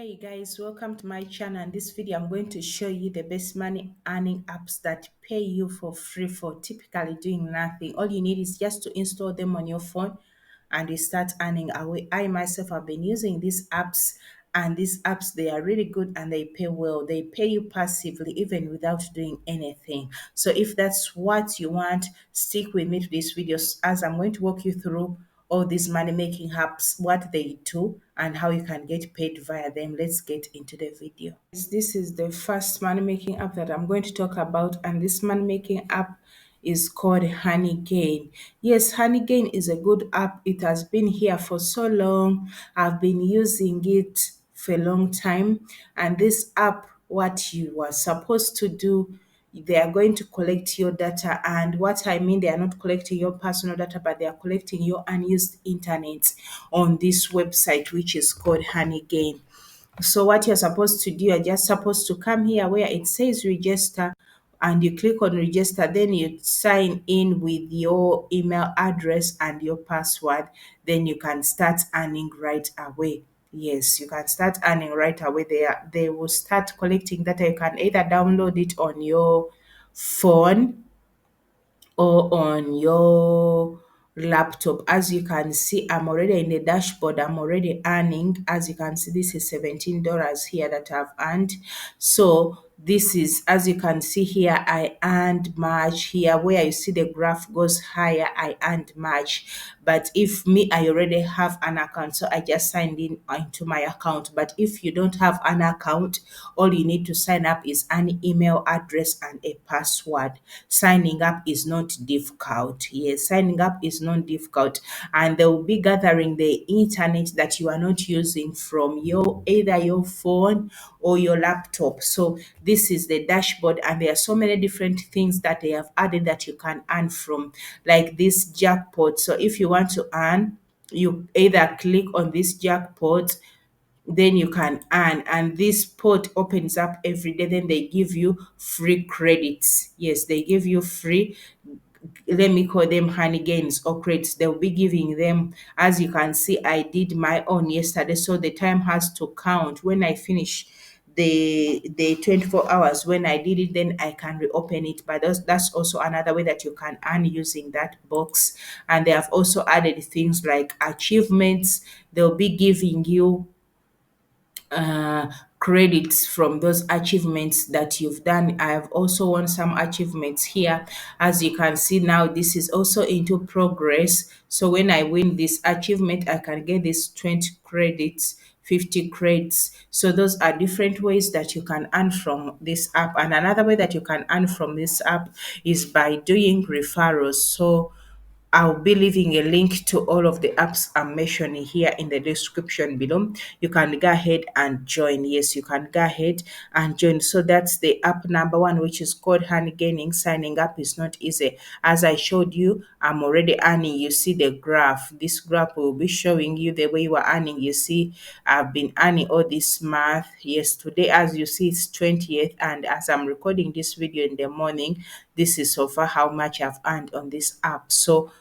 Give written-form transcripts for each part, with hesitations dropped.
Hey guys, welcome to my channel. In this video, I'm going to show you the best money earning apps that pay you for free for typically doing nothing. All you need is just to install them on your phone and you start earning away. I myself have been using these apps, and these apps, they are really good and they pay well. They pay you passively even without doing anything. So if that's what you want, stick with me to this video as I'm going to walk you through all these money making apps, what they do, and how you can get paid via them. Let's get into the video. This is the first money making app that I'm going to talk about, and this money making app is called Honeygain. Yes, Honeygain is a good app. It has been here for so long. I've been using it for a long time, and this app, what you are supposed to do, they are going to collect your data. And what I mean, they are not collecting your personal data, but they are collecting your unused internet on this website, which is called Honeygain. So what you're supposed to do, you're just supposed to come here where it says register, and you click on register. Then you sign in with your email address and your password. Then you can start earning right away. Yes, you can start earning right away. They will start collecting data. You can either download it on your phone or on your laptop. As you can see, I'm already in the dashboard. I'm already earning. As you can see, this is $17 here that I've earned. So this is, as you can see here, I earned much. Here where you see the graph goes higher, I earned much. But if me, I already have an account, so I just signed in into my account. But if you don't have an account, all you need to sign up is an email address and a password. Signing up is not difficult. Yes, signing up is not difficult, and they will be gathering the internet that you are not using from your either your phone or your laptop. So this is the dashboard, and there are so many different things that they have added that you can earn from, like this jackpot. So if you want to earn, you either click on this jackpot, then you can earn, and this pot opens up every day. Then they give you free credits. Yes, they give you free, let me call them honey gains or credits. They'll be giving them. As you can see, I did my own yesterday, so the time has to count. When I finish the 24 hours, when I did it, then I can reopen it. But that's also another way that you can earn using that box. And they have also added things like achievements. They'll be giving you uh, credits from those achievements that you've done. I have also won some achievements here. As you can see now, this is also into progress. So when I win this achievement, I can get this 20 credits, 50 credits. So those are different ways that you can earn from this app. And another way that you can earn from this app is by doing referrals. So I'll be leaving a link to all of the apps I'm mentioning here in the description below. You can go ahead and join. Yes, you can go ahead and join. So that's the app number one, which is called Honey Gaining. Signing up is not easy. As I showed you, I'm already earning. You see the graph. This graph will be showing you the way you are earning. You see, I've been earning all this month. Yes, today, as you see, it's 20th. And as I'm recording this video in the morning, this is so far how much I've earned on this app. So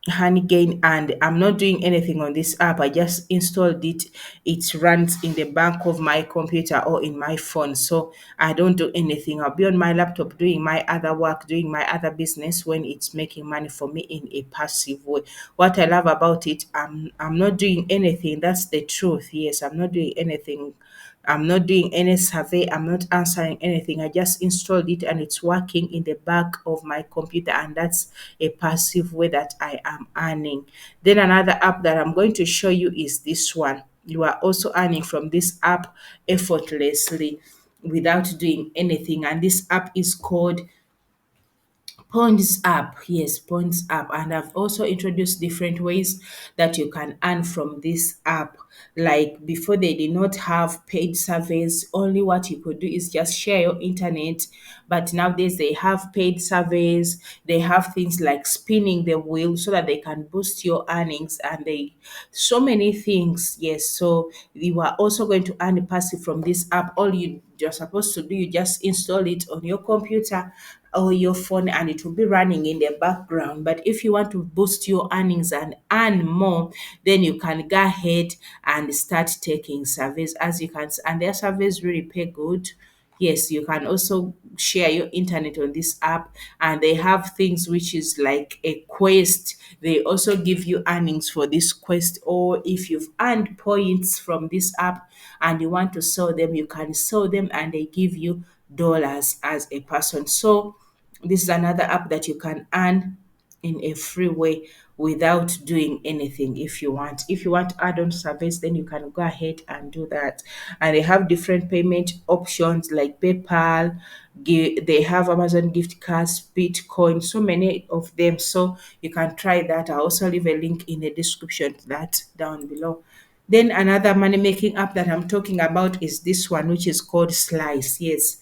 Honeygain, and I'm not doing anything on this app. I just installed it. It runs in the back of my computer or in my phone. So I don't do anything. I'll be on my laptop doing my other work, doing my other business when it's making money for me in a passive way. What I love about it, I'm not doing anything. That's the truth. Yes, I'm not doing anything. I'm not doing any survey. I'm not answering anything. I just installed it and it's working in the back of my computer, and that's a passive way that I am earning. Then another app that I'm going to show you is this one. You are also earning from this app effortlessly without doing anything. And this app is called Points app, yes, Points app. And I've also introduced different ways that you can earn from this app. Like before, they did not have paid surveys. Only what you could do is just share your internet. But nowadays, they have paid surveys. They have things like spinning the wheel so that they can boost your earnings. And they so many things. Yes, so you are also going to earn passive from this app. All you're supposed to do, you just install it on your computer or your phone, and it will be running in the background. But if you want to boost your earnings and earn more, then you can go ahead and start taking surveys. As you can, and their surveys really pay good. Yes, you can also share your internet on this app, and they have things which is like a quest. They also give you earnings for this quest, or if you've earned points from this app and you want to sell them, you can sell them and they give you dollars as a person. So this is another app that you can earn in a free way without doing anything if you want. If you want add-on service, then you can go ahead and do that. And they have different payment options like PayPal, they have Amazon gift cards, Bitcoin, so many of them. So you can try that. I'll also leave a link in the description to that down below. Then another money making app that I'm talking about is this one, which is called Slice. Yes,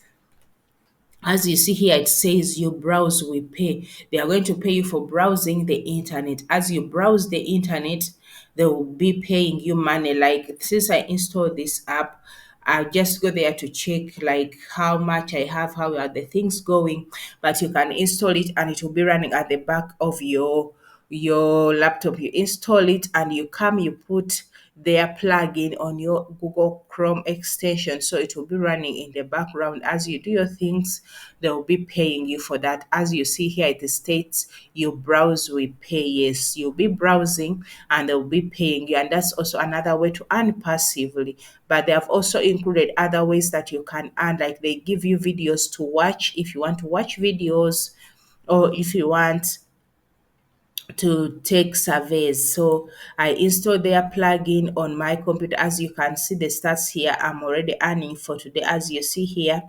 as you see here, it says you browse, we pay. They are going to pay you for browsing the internet. As you browse the internet, they will be paying you money. Like since I installed this app, I just go there to check like how much I have, how are the things going. But you can install it and it will be running at the back of your laptop. You install it and you come, you put their plugin on your Google Chrome extension. So it will be running in the background as you do your things. They will be paying you for that. As you see here, it states you browse, we pay. Yes, you'll be browsing and they'll be paying you. And that's also another way to earn passively. But they have also included other ways that you can earn, like they give you videos to watch if you want to watch videos, or if you want to take surveys. So I installed their plugin on my computer. As you can see the stats here, I'm already earning for today, as you see here.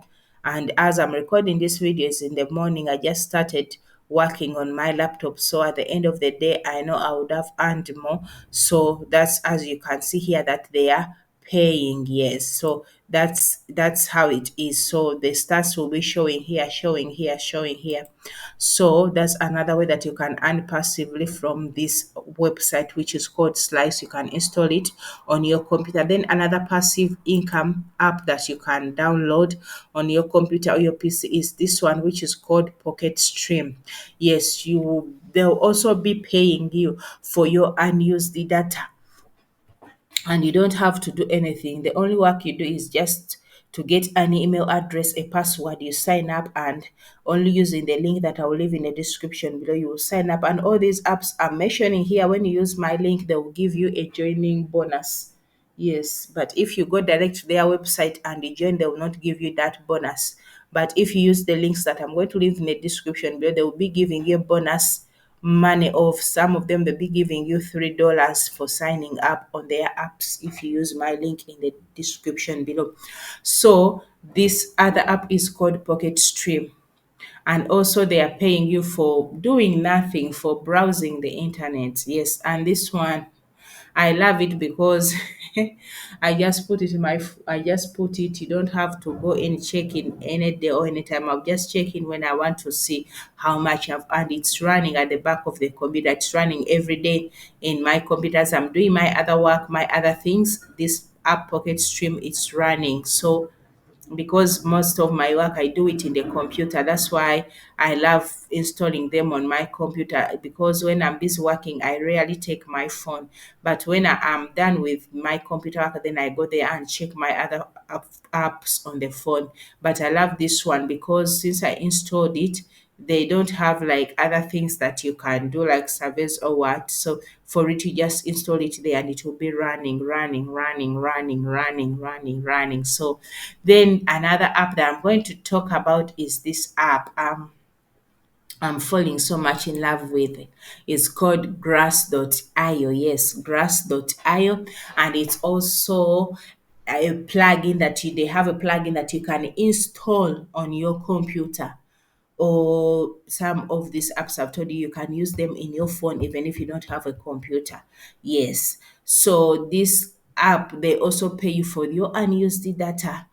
And as I'm recording this video is in the morning, I just started working on my laptop. So at the end of the day, I know I would have earned more. So that's, as you can see here, that they are paying. Yes, so that's how it is. So the stats will be showing here, showing here, showing here. So that's another way that you can earn passively from this website, which is called Slice. You can install it on your computer. Then another passive income app that you can download on your computer or your PC is this one, which is called Pocket Stream. Yes, they'll also be paying you for your unused data, and you don't have to do anything. The only work you do is just to get an email address, a password, you sign up, and only using the link that I will leave in the description below, you will sign up. And all these apps I'm mentioning here, when you use my link, they will give you a joining bonus. Yes, but if you go direct to their website and you join, they will not give you that bonus. But if you use the links that I'm going to leave in the description below, they will be giving you a bonus money. Of some of them, they'll be giving you $3 for signing up on their apps if you use my link in the description below. So this other app is called Pocket Stream, and also they are paying you for doing nothing, for browsing the internet. Yes, and this one I love it because I just put it. You don't have to go and check in any day or anytime. I'll just check in when I want to see how much I've earned. It's running at the back of the computer. It's running every day in my computers. I'm doing my other work, my other things. This app Pocket Stream, it's running. So because most of my work I do it in the computer. That's why I love installing them on my computer, because when I'm busy working, I rarely take my phone. But when I am done with my computer work, then I go there and check my other apps on the phone. But I love this one because since I installed it, they don't have like other things that you can do like surveys or what. So for it, you just install it there and it will be running, running, running, running, running, running, running. So then another app that I'm going to talk about is this app. I'm falling so much in love with it. It's called grass.io. Yes, grass.io. And it's also a plugin that they have a plugin that you can install on your computer, or some of these apps I've told you, you can use them in your phone even if you don't have a computer. Yes. So this app, they also pay you for your unused data,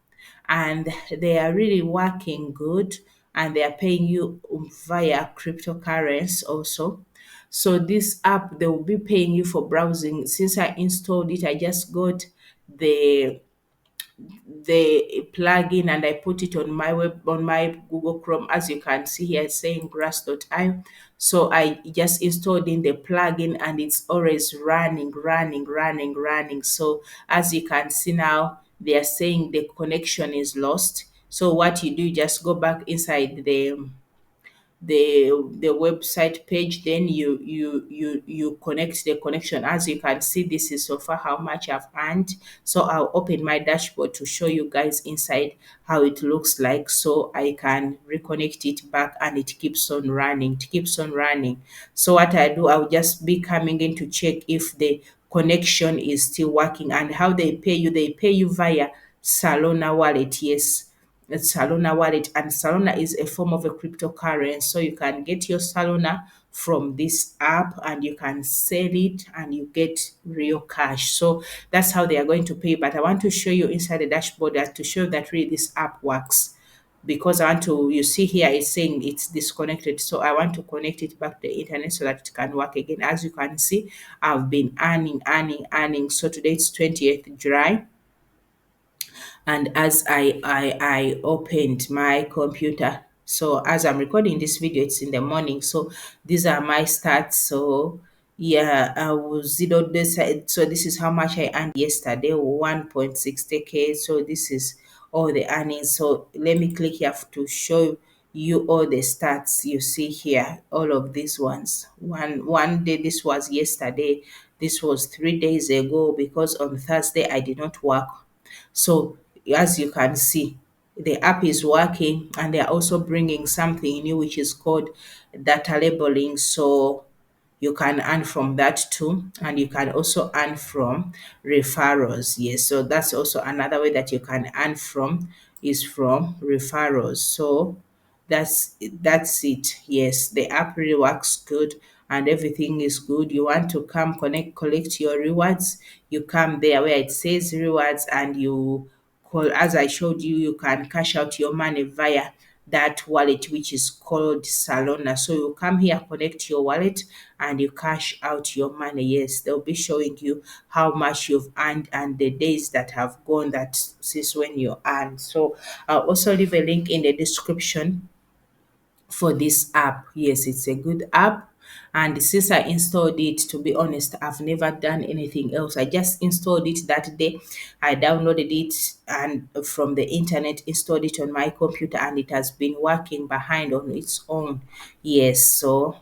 and they are really working good, and they are paying you via cryptocurrency also. So this app, they will be paying you for browsing. Since I installed it, I just got the the plugin and I put it on my on my Google Chrome. As you can see here, it's saying grass.io. So I just installed in the plugin and it's always running. So as you can see now, they are saying the connection is lost. So what you do, just go back inside the website page, then you connect the connection. As you can see, this is so far how much I've earned. So I'll open my dashboard to show you guys inside how it looks like, so I can reconnect it back and it keeps on running. It keeps on running. So what I do, I'll just be coming in to check if the connection is still working. And how they pay you via Salona wallet. Yes, it's Salona wallet, and Salona is a form of a cryptocurrency. So you can get your Salona from this app and you can sell it and you get real cash. So that's how they are going to pay. But I want to show you inside the dashboard that to show that really this app works, because I want to, you see here it's saying it's disconnected. So I want to connect it back to the internet so that it can work again. As you can see, I've been earning. So today it's 20th July, and as I opened my computer, so as I'm recording this video, it's in the morning. So these are my stats. So yeah, I was zero this. So this is how much I earned yesterday, 1.60k. So this is all the earnings. So let me click here to show you all the stats you see here, all of these ones. One day, this was yesterday, this was 3 days ago, because on Thursday I did not work. So as you can see, the app is working, and they're also bringing something new which is called data labeling. So you can earn from that too, and you can also earn from referrals. Yes, so that's also another way that you can earn from, is from referrals. So that's it. Yes, the app really works good and everything is good. You want to come collect your rewards, you come there where it says rewards, and you call, as I showed you, you can cash out your money via that wallet which is called Salona. So you come here, connect your wallet, and you cash out your money. Yes, they'll be showing you how much you've earned and the days that have gone, that since when you earned. So I'll also leave a link in the description for this app. Yes, it's a good app. And since I installed it, to be honest, I've never done anything else. I just installed it that day. I downloaded it and from the internet, installed it on my computer, and it has been working behind on its own. Yes, so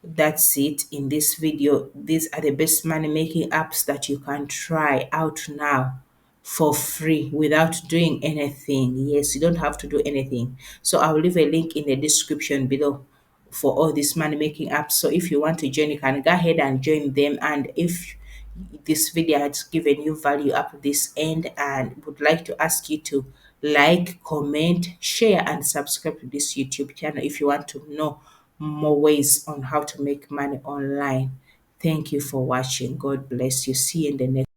that's it in this video. These are the best money making apps that you can try out now for free without doing anything. Yes, you don't have to do anything. So I'll leave a link in the description below for all these money making apps. So if you want to join, you can go ahead and join them. And if this video has given you value up to this end, and would like to ask you to like, comment, share, and subscribe to this YouTube channel if you want to know more ways on how to make money online. Thank you for watching. God bless you. See you in the next